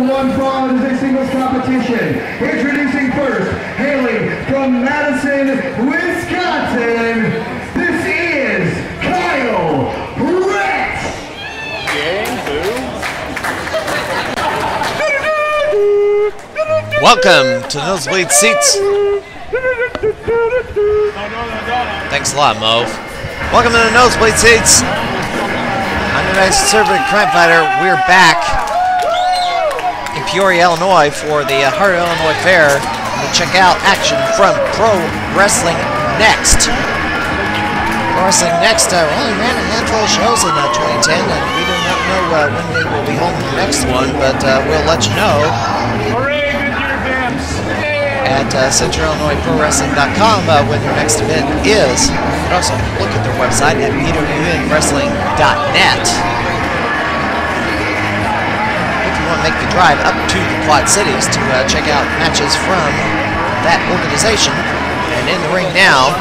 one fall is a singles competition. Introducing first, hailing from Madison, Wisconsin, this is Kyle Brett. Welcome to Nosebleed Seats. Thanks a lot, Mo. Welcome to the Nosebleed Seats. I'm your nice conservative crime fighter. We're back in Peoria, Illinois for the Heart of Illinois Fair to check out action from Pro Wrestling Next. Pro Wrestling Next only ran a handful of shows in 2010, and we do not know when they will be holding the next one, but we'll let you know at CentralIllinoisProWrestling.com when their next event is. You can also look at their website at PWCI.net. If you want to make the drive up to the Quad Cities to check out matches from that organization. And in the ring now,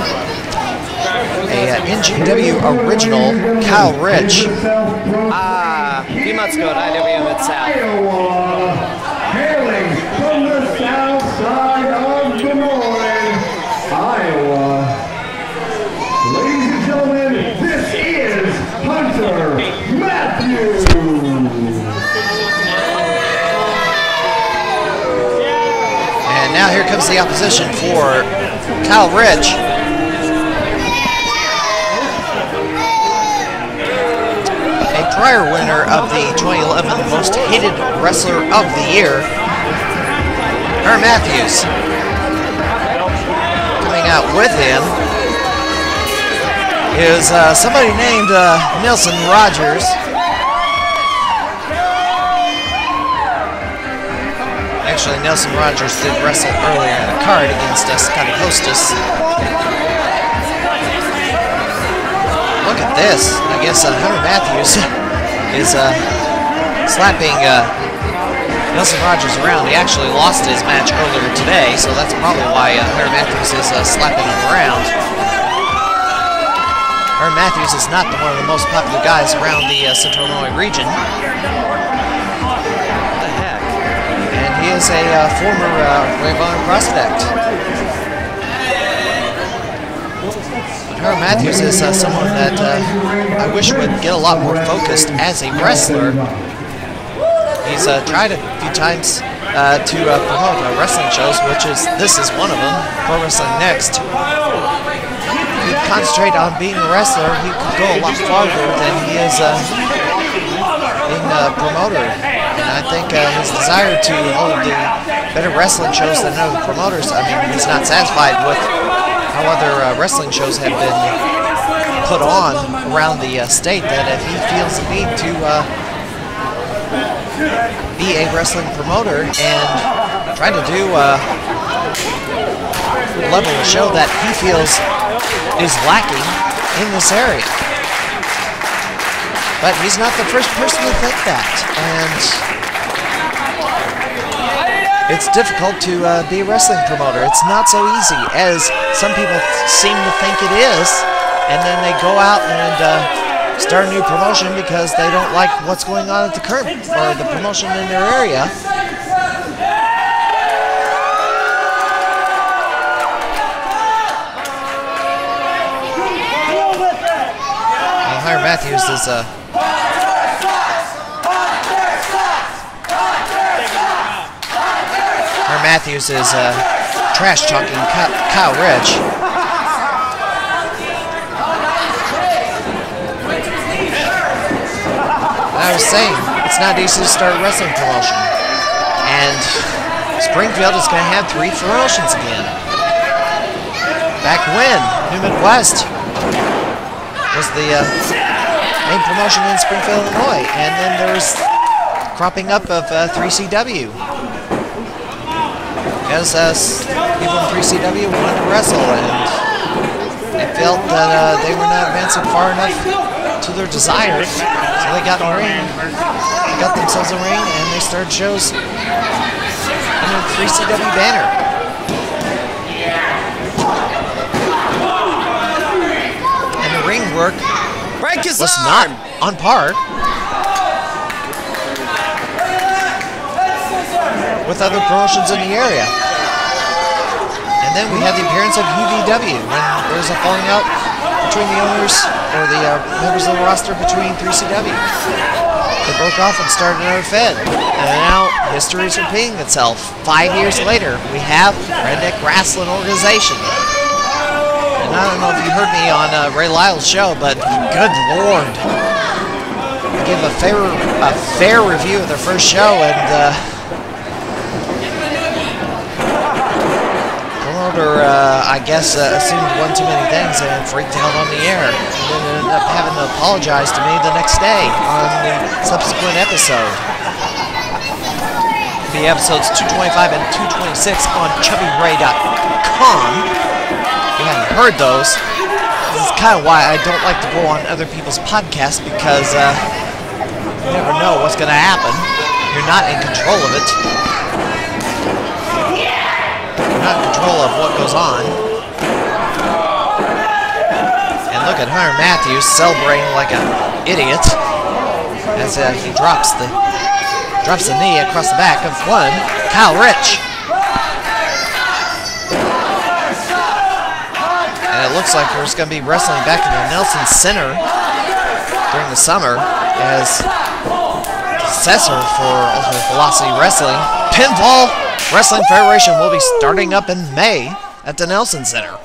a NGW original, Kyle Rich. A few months ago at IWM at South. Hailing from the south side of Des Moines, Iowa. Ladies and gentlemen, this is Hunter Matthews. And now here comes the opposition for Kyle Rich. A prior winner of the 2011 Most Hated Wrestler of the Year, Hunter Matthews. Coming out with him is somebody named Nelson Rogers. Actually, Nelson Rogers did wrestle earlier in the card against Scotty Hostess. Look at this. I guess Hunter Matthews is slapping Nelson Rogers around. He actually lost his match earlier today, so that's probably why Hunter Matthews is slapping him around. Hunter Matthews is not one of the most popular guys around the Central Illinois region. What the heck? And he is a former Ring of Honor prospect. Hunter Matthews is someone that I wish would get a lot more focused as a wrestler. He's tried a few times to promote wrestling shows, this is one of them, Pro Wrestling Next. If he'd concentrate on being a wrestler, he could go a lot farther than he is being a promoter. And I think his desire to hold the better wrestling shows than other promoters, I mean, he's not satisfied with how other wrestling shows have been put on around the state, that if he feels the need to be a wrestling promoter and try to do a level of show that he feels is lacking in this area. But he's not the first person to think that, and it's difficult to be a wrestling promoter. It's not so easy as some people seem to think it is, and then they go out and start a new promotion because they don't like what's going on at the current or the promotion in their area. Hunter Matthews is trash talking Kyle Rich. I was saying, it's not easy to start a wrestling promotion. And Springfield is going to have 3 promotions again. Back when New Midwest was the main promotion in Springfield, Illinois. And then there was cropping up of 3CW. Because people in 3CW wanted to wrestle, and they felt that they were not advancing far enough to their desires. So they got in the ring, got themselves a ring, and they started shows under the 3CW banner. And the ring work was not on par with other promotions in the area. And then we had the appearance of UVW when there was a falling out between the owners or the members of the roster between 3CW. They broke off and started another Fed. And now history is repeating itself. 5 years later, we have Redneck Wrestling Organization. And I don't know if you heard me on Ray Lyle's show, but good Lord. I gave a fair review of their first show, and promoter, I guess, assumed one too many things and freaked out on the air. And then ended up having to apologize to me the next day on the subsequent episode. The episodes 225 and 226 on chubbyray.com. If you haven't heard those, this is kind of why I don't like to go on other people's podcasts, because you never know what's going to happen. You're not in control of it. You're not in control of what goes on. And look at Hunter Matthews celebrating like an idiot as he drops the knee across the back of one, Kyle Rich. And it looks like there's going to be wrestling back in the Nelson Center during the summer as successor for Ultimate Velocity Wrestling. Pinfall Wrestling Federation will be starting up in May at the Nelson Center.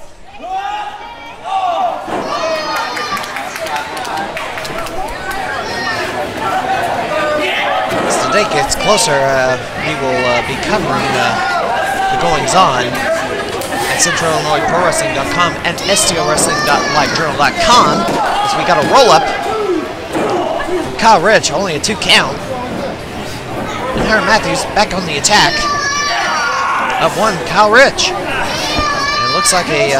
As the date gets closer, we will be covering the goings-on at CentralIllinoisProWrestling.com and STOWrestling.livejournal.com as we got a roll-up. Kyle Rich, only a 2 count. And Hunter Matthews back on the attack of one, Kyle Rich. And it looks like a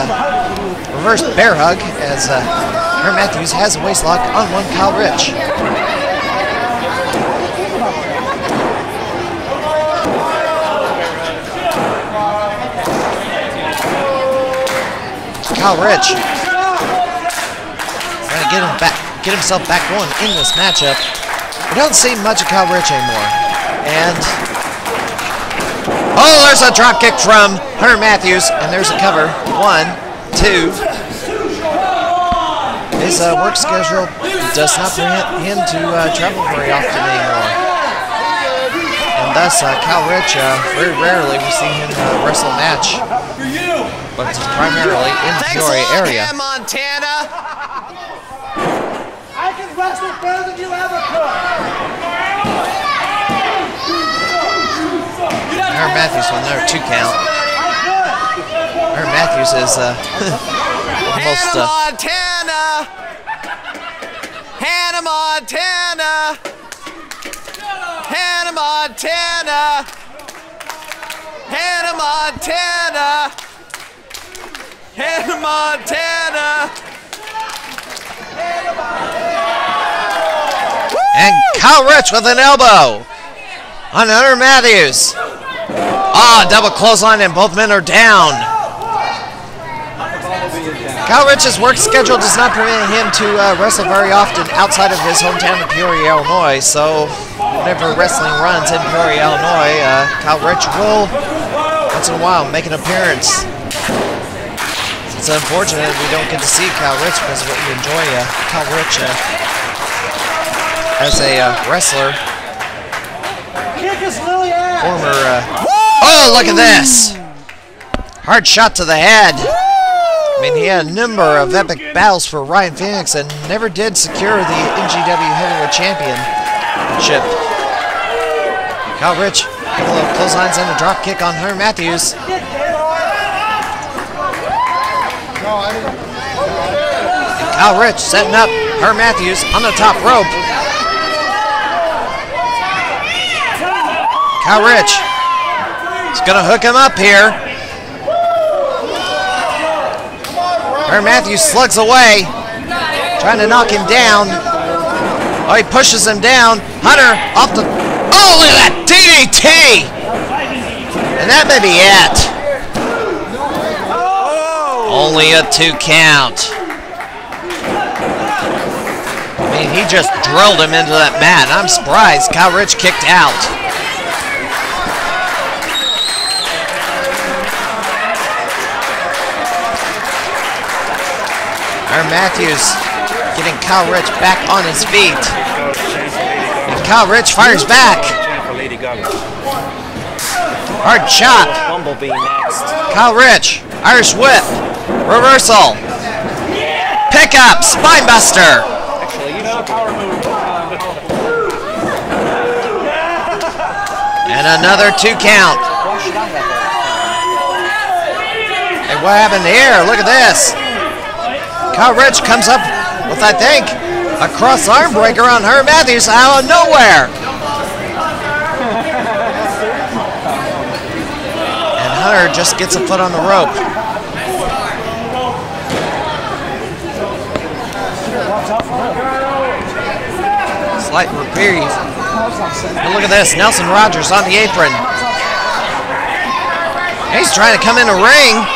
reverse bear hug as Hunter Matthews has a waistlock on one, Kyle Rich. Kyle Rich trying to get himself back going in this matchup. We don't see much of Kyle Rich anymore. And oh, there's a drop kick from Hunter Matthews, and there's a cover. 1, 2. His work schedule does not permit him to travel very often anymore. And thus, Kyle Rich, very rarely we see him wrestle a match, but it's primarily in the Peoria area. Montana. I can wrestle better than you ever could. Hunter Matthews with another 2 count. Hunter Matthews is almost Montana. Hannah Montana. Hannah Montana. Hannah Montana. Hannah Montana. and Kyle Rich with an elbow on Hunter Matthews. Ah, double clothesline and both men are down. Kyle Rich's work schedule does not permit him to wrestle very often outside of his hometown of Peoria, Illinois. So whenever wrestling runs in Peoria, Illinois, Kyle Rich will, once in a while, make an appearance. It's unfortunate we don't get to see Kyle Rich because we enjoy Kyle Rich as a wrestler. Former, oh, look at this! Hard shot to the head. I mean, he had a number of epic battles for Ryan Phoenix and never did secure the NGW Heavyweight Championship. Kyle Rich, a couple of clotheslines and a drop kick on Hunter Matthews. And Kyle Rich setting up Hunter Matthews on the top rope. Kyle Rich is going to hook him up here. Hunter Matthews slugs away, trying to knock him down. Oh, he pushes him down. Hunter off the... Oh, look at that DDT! And that may be it. Only a 2 count. I mean, he just drilled him into that mat. I'm surprised Kyle Rich kicked out. Aaron Matthews getting Kyle Rich back on his feet. And Kyle Rich fires back. Hard chop. Bumblebee next. Kyle Rich, Irish whip, reversal, pickup, spinebuster. And another 2 count. And what happened here? Look at this. Kyle Rich comes up with, I think, a cross arm breaker on Herb Matthews out of nowhere. And Hunter just gets a foot on the rope. Slight reprieve. And look at this, Nelson Rogers on the apron. He's trying to come in the ring.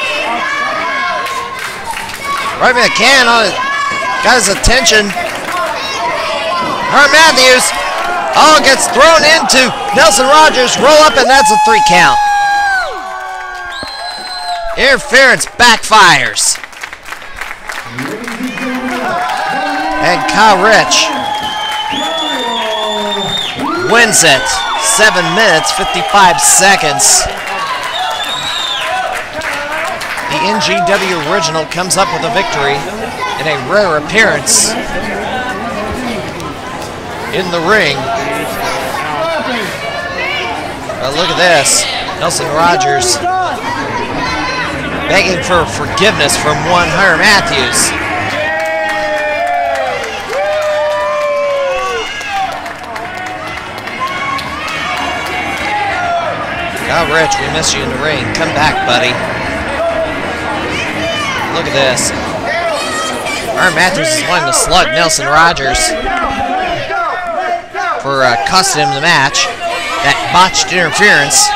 Right in the can on it. Got his attention. Herb Matthews. Oh, gets thrown into Nelson Rogers. Roll up, and that's a 3 count. Interference backfires. And Kyle Rich wins it. 7 minutes, 55 seconds. The NGW original comes up with a victory in a rare appearance in the ring. But look at this. Nelson Rogers begging for forgiveness from one Hunter Matthews. God, Rich, we miss you in the ring. Come back, buddy. Look at this. Aaron Matthews is wanting to slug Nelson Rogers for costing him the match. That botched interference.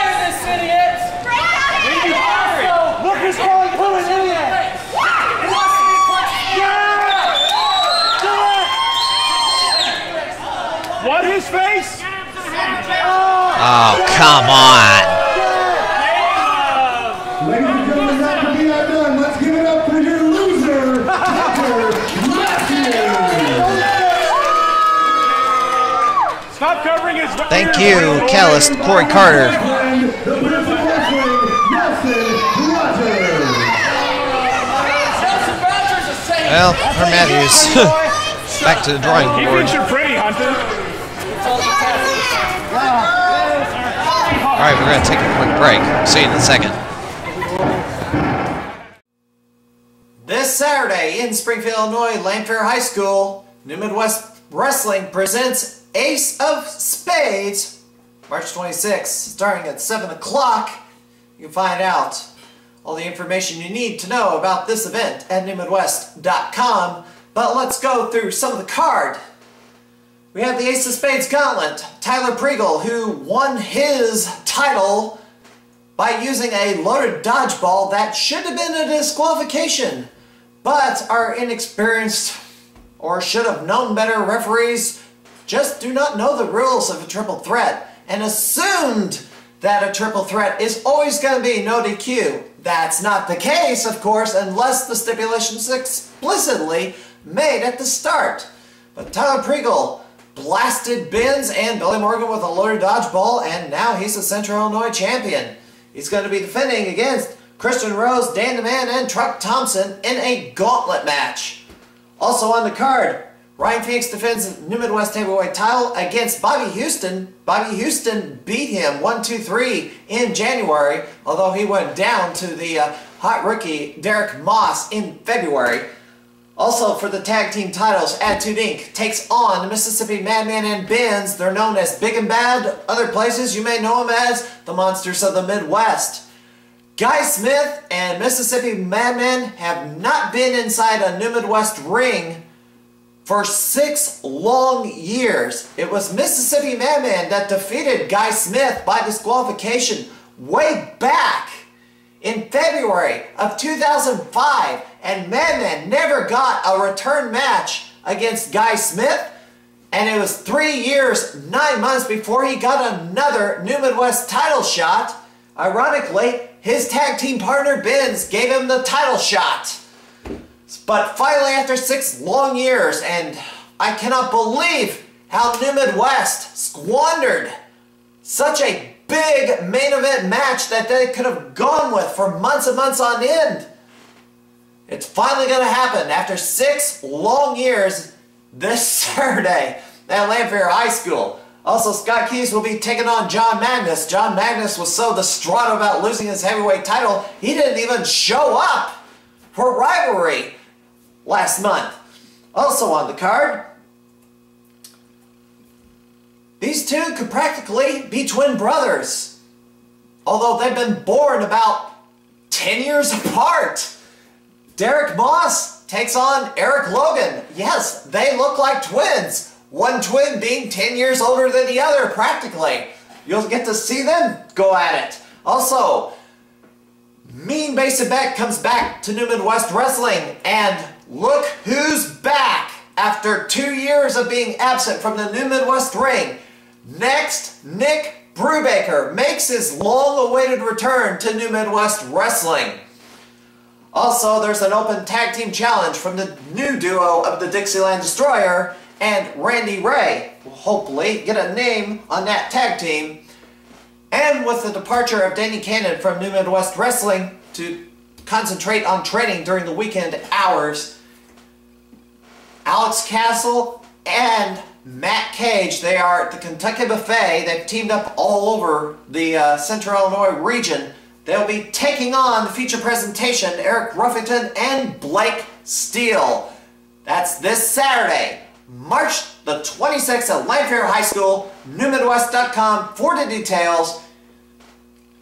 What, his face? Oh, come on. Ladies and gentlemen, that will be our done. Let's give it up for your loser, Stop covering his. Thank you, Callis Corey Carter. Well, Herb Matthews back to the drawing board. All right, we're going to take a quick break. See you in a second. This Saturday in Springfield, Illinois, Lanphier High School, New Midwest Wrestling presents Ace of Spades, March 26th, starting at 7 o'clock. You can find out all the information you need to know about this event at newmidwest.com. But let's go through some of the card. We have the Ace of Spades Gauntlet, Tyler Pregel, who won his title by using a loaded dodgeball that should have been a disqualification. But our inexperienced, or should have known better, referees just do not know the rules of a triple threat and assumed that a triple threat is always going to be no DQ. That's not the case, of course, unless the stipulation is explicitly made at the start. But Tyler Pregel blasted Benz and Billy Morgan with a loaded dodgeball, and now he's the Central Illinois champion. He's going to be defending against Christian Rose, Dan DeMann, and Truck Thompson in a gauntlet match. Also on the card, Ryan Phoenix defends New Midwest Heavyweight title against Bobby Houston. Bobby Houston beat him 1-2-3 in January, although he went down to the hot rookie Derek Moss in February. Also for the tag team titles, Attitude Inc. takes on the Mississippi Madman and Benz. They're known as Big and Bad. Other places you may know them as the Monsters of the Midwest. Guy Smith and Mississippi Madman have not been inside a New Midwest ring for 6 long years. It was Mississippi Madman that defeated Guy Smith by disqualification way back in February of 2005, and Madman never got a return match against Guy Smith, and it was 3 years, 9 months before he got another New Midwest title shot. Ironically, his tag team partner Benz gave him the title shot. But finally, after 6 long years, and I cannot believe how New Midwest squandered such a big main event match that they could have gone with for months and months on end. It's finally going to happen after 6 long years this Saturday at Lanphier High School. Also, Scott Keyes will be taking on John Magnus. John Magnus was so distraught about losing his heavyweight title, he didn't even show up for Rivalry last month. Also on the card, these two could practically be twin brothers, although they've been born about 10 years apart. Derek Moss takes on Eric Logan. Yes, they look like twins. One twin being 10 years older than the other, practically. You'll get to see them go at it. Also, Mean Mason Beck comes back to New Midwest Wrestling, and look who's back after 2 years of being absent from the New Midwest ring. Next, Nick Brubaker makes his long-awaited return to New Midwest Wrestling. Also, there's an open tag team challenge from the new duo of the Dixieland Destroyer and Randy Ray. We'll hopefully get a name on that tag team. And with the departure of Danny Cannon from New Midwest Wrestling to concentrate on training during the weekend hours, Alex Castle and Matt Cage, they are at the Kentucky Buffet. They've teamed up all over the Central Illinois region. They'll be taking on the feature presentation, Eric Ruffington and Blake Steele. That's this Saturday, March the 26th at Lanphier High School, newmidwest.com for the details.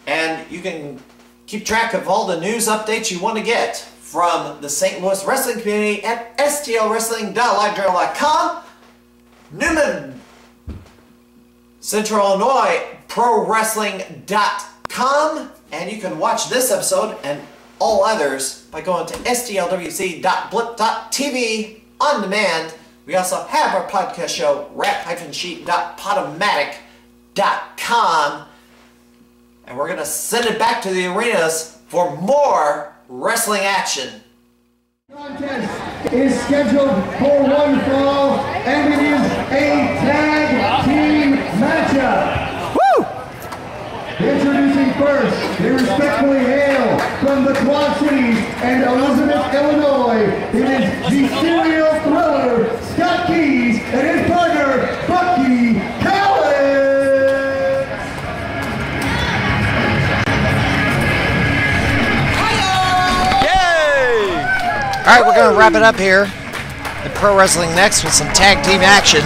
And you can keep track of all the news updates you want to get from the St. Louis wrestling community at stlwrestling.livejournal.com, Newman Central Illinois Pro Wrestling.com, and you can watch this episode and all others by going to stlwc.blip.tv on demand. We also have our podcast show, rap-sheet.podomatic.com, and we're going to send it back to the arenas for more wrestling action. Contest is scheduled for one fall, and it is a tag team matchup. Introducing first, they respectfully hail from the Quad Cities and Elizabeth, Illinois. It is the serial thriller, Scott Keyes, and his partner, Bucky Collins. Yay! Alright, we're going to wrap it up here at Pro Wrestling Next with some tag team action.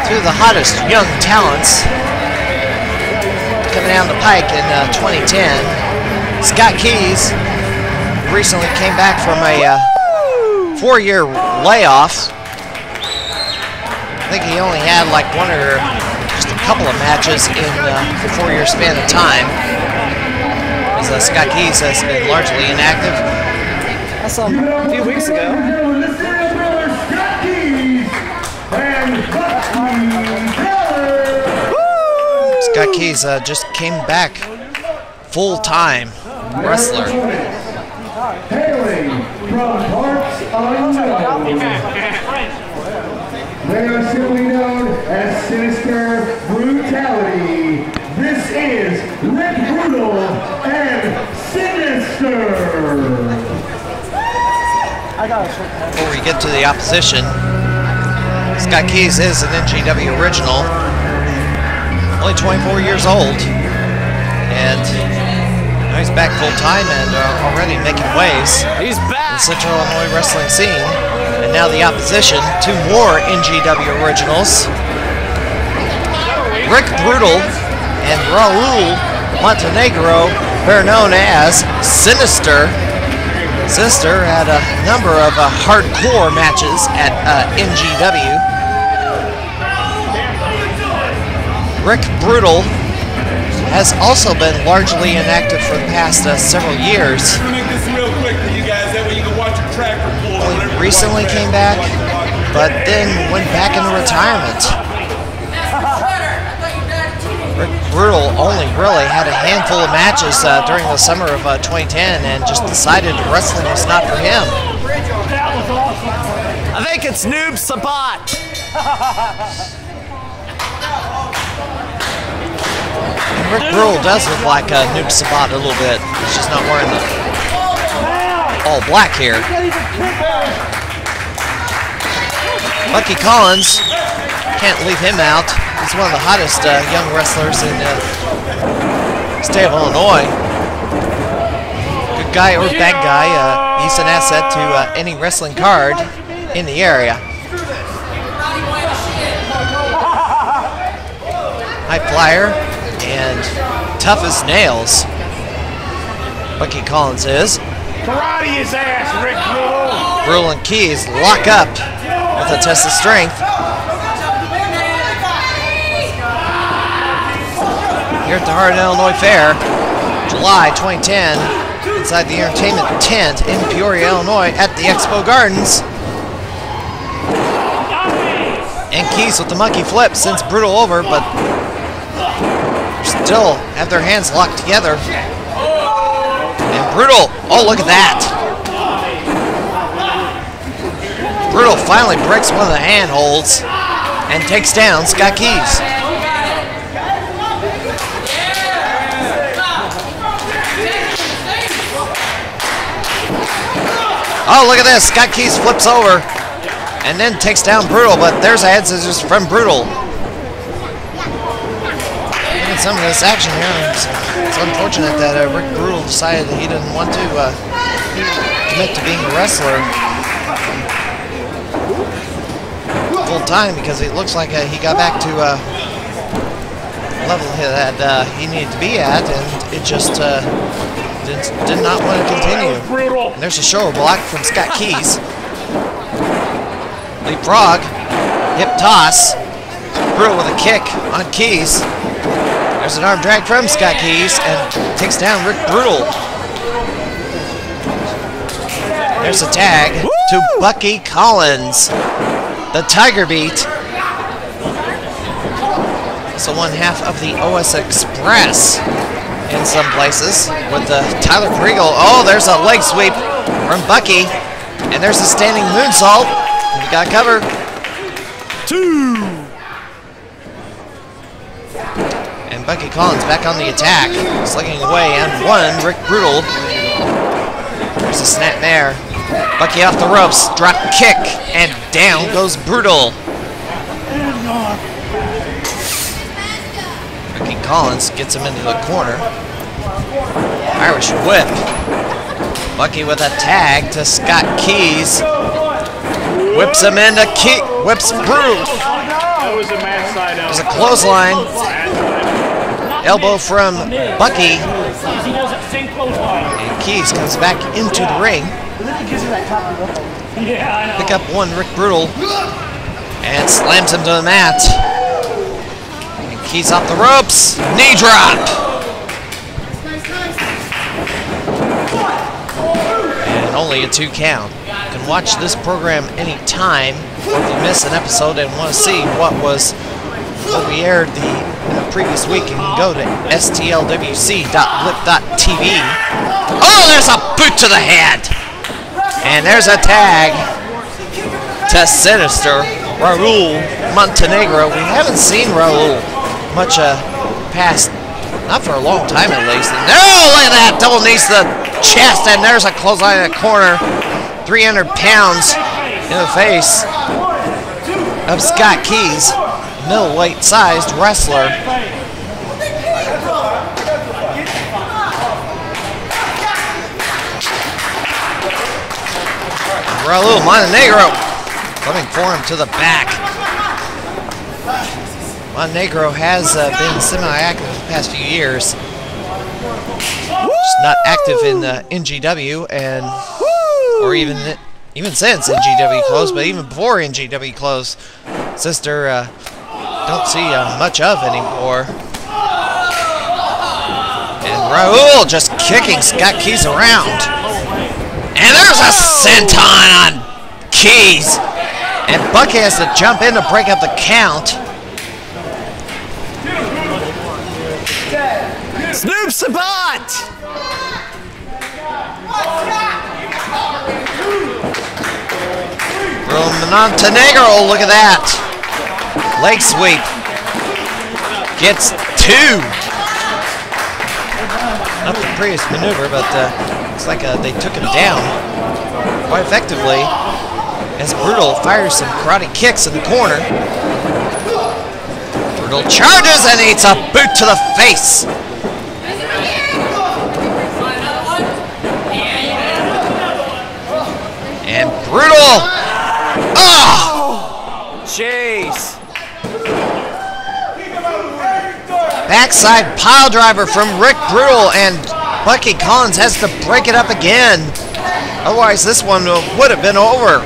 Two of the hottest young talents coming down the pike in 2010. Scott Keyes recently came back from a 4-year layoff. I think he only had like one or just a couple of matches in a 4-year span of time. As Scott Keyes has been largely inactive. I saw him a few weeks ago. Scott Keyes just came back full-time wrestler. Hailing from parts unknown. They are simply known as Sinister Brutality. This is Ric Brutal and Sinister. Before we get to the opposition, Scott Keyes is an NGW original, only 24 years old, and now he's back full-time and already making waves. He's back! In the Central Illinois wrestling scene. And now the opposition, 2 more NGW originals, Ric Brutal and Raul Montenegro, better known as Sinister. Sinister had a number of hardcore matches at NGW. Ric Brutal has also been largely inactive for the past several years. I'm gonna make this real quick for you guys, that way you can watch your tractor pull. Only recently came back, but then went back into retirement. Brutal only really had a handful of matches during the summer of 2010 and just decided wrestling was not for him. I think it's Noob Sabat. Ric Brutal does look like Noob Sabat a little bit. He's just not wearing the all black here. Bucky Collins, can't leave him out. He's one of the hottest young wrestlers in the state of Illinois. Good guy or bad guy, he's an asset to any wrestling card in the area. High flyer and tough as nails. Bucky Collins is. Karate his ass, Ric Brutal. Brutal and Keyes lock up with a test of strength. Here at the Heart of Illinois Fair, July 2010, inside the entertainment tent in Peoria, Illinois at the Expo Gardens. And Keyes with the monkey flip sends Brutal over, but still have their hands locked together. And Brutal, oh look at that. Brutal finally breaks one of the handholds and takes down Scott Keyes. Oh, look at this. Scott Keyes flips over and then takes down Brutal, but there's a head scissors from Brutal. Look at some of this action here. It's unfortunate that Ric Brutal decided that he didn't want to commit to being a wrestler full time, because it looks like he got back to level that he needed to be at, and it just did not want to continue. And there's a shoulder block from Scott Keyes. Leapfrog, hip toss. Brutal with a kick on Keyes. There's an arm drag from Scott Keyes and takes down Ric Brutal. There's a tag to Bucky Collins. The Tiger Beat. So one half of the OS Express in some places with Tyler Kriegel. Oh, there's a leg sweep from Bucky. And there's a standing moonsault. We got cover. 2. And Bucky Collins back on the attack. Slugging away and 1. Ric Brutal. There's a snap there. Bucky off the ropes, drop kick, and down goes Brutal. Bucky Collins gets him into the corner. Irish whip. Bucky with a tag to Scott Keyes. Whips him into Keyes, whips Brutal. There's a clothesline. Elbow from Bucky. And Keyes comes back into the ring. Pick up 1 Ric Brutal and slams him to the mat. And Keyes off the ropes. Knee drop. And only a 2 count. You can watch this program anytime, or if you miss an episode and want to see what we aired the previous week, you can go to stlwc.blip.tv. Oh, there's a boot to the head. And there's a tag to Sinister, Raul Montenegro. We haven't seen Raul much past, not for a long time at least. And oh, look at that, double knees to the chest, and there's a clothesline in the corner. 300 pounds in the face of Scott Keyes, middleweight sized wrestler. Raul Montenegro coming for him to the back. Montenegro has been semi-active the past few years. Just not active in NGW, and or even since NGW closed, but even before NGW closed, Sister don't see much of anymore. And Raul just kicking Scott Keyes around. And there's a senton on Keyes. And Bucky has to jump in to break up the count. Snoop Sabat! Raul Montenegro, look at that. Leg sweep. Gets 2. Not the prettiest maneuver, but looks like they took him down quite effectively as Brutal fires some karate kicks in the corner. Brutal charges and eats a boot to the face. And Brutal. Oh! Jeez. Backside pile driver from Ric Brutal, and Bucky Collins has to break it up again. Otherwise, this one would have been over.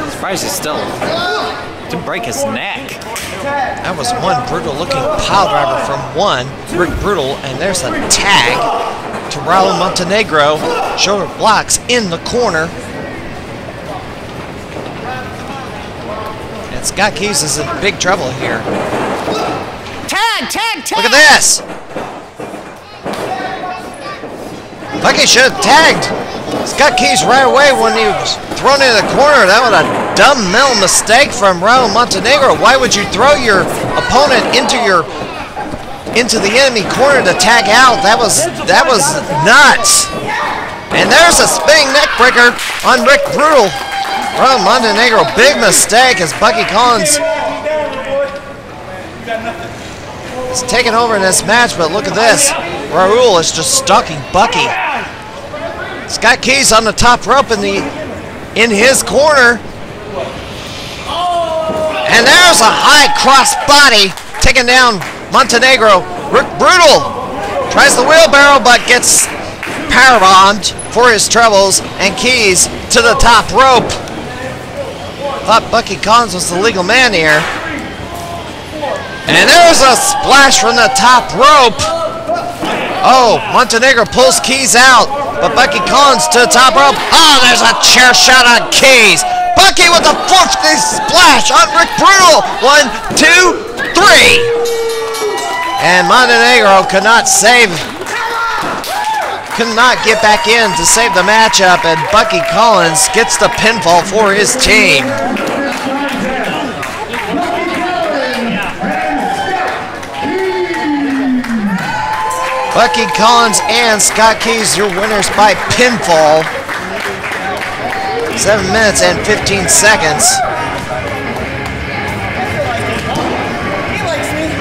Surprised he still didn't break his neck. That was one brutal-looking pile driver from one Ric Brutal, and there's a tag to Raul Montenegro. Shoulder blocks in the corner. And Scott Keyes is in big trouble here. Tag, tag, tag! Look at this! Bucky should have tagged Scott Keyes right away when he was thrown into the corner. That was a dumb mental mistake from Raul Montenegro. Why would you throw your opponent into the enemy corner to tag out? That was nuts. And there's a spinning neck breaker on Ric Brutal. Raul Montenegro, big mistake as Bucky Collins is taking over in this match, but look at this. Raul is just stalking Bucky. Scott Keyes on the top rope in his corner. And there's a high cross body taking down Montenegro. Ric Brutal tries the wheelbarrow but gets powerbombed for his troubles, and Keyes to the top rope. Thought Bucky Collins was the legal man here. And there's a splash from the top rope. Oh, Montenegro pulls Keyes out, but Bucky Collins to the top rope. Oh, there's a chair shot on Keyes. Bucky with a 450 splash on Ric Brutal. 1, 2, 3. And Montenegro could not get back in to save the matchup, and Bucky Collins gets the pinfall for his team. Bucky Collins and Scott Keyes, your winners by pinfall. 7 minutes and 15 seconds. He likes me.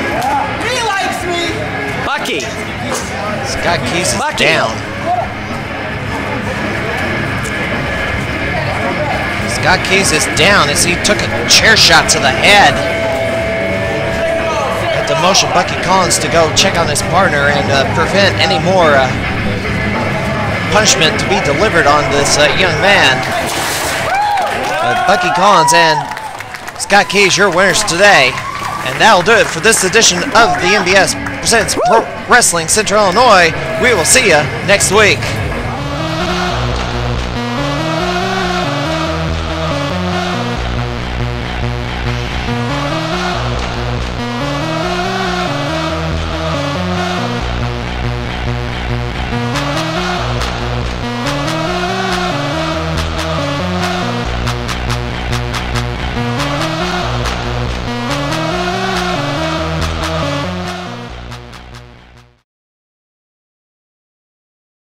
He likes me. Bucky. Scott Keyes is down. Scott Keyes is down as he took a chair shot to the head. To motion Bucky Collins to go check on his partner and prevent any more punishment to be delivered on this young man. Bucky Collins and Scott Keyes, your winners today. And that'll do it for this edition of the MBS Presents Pro Wrestling Central Illinois. We will see you next week.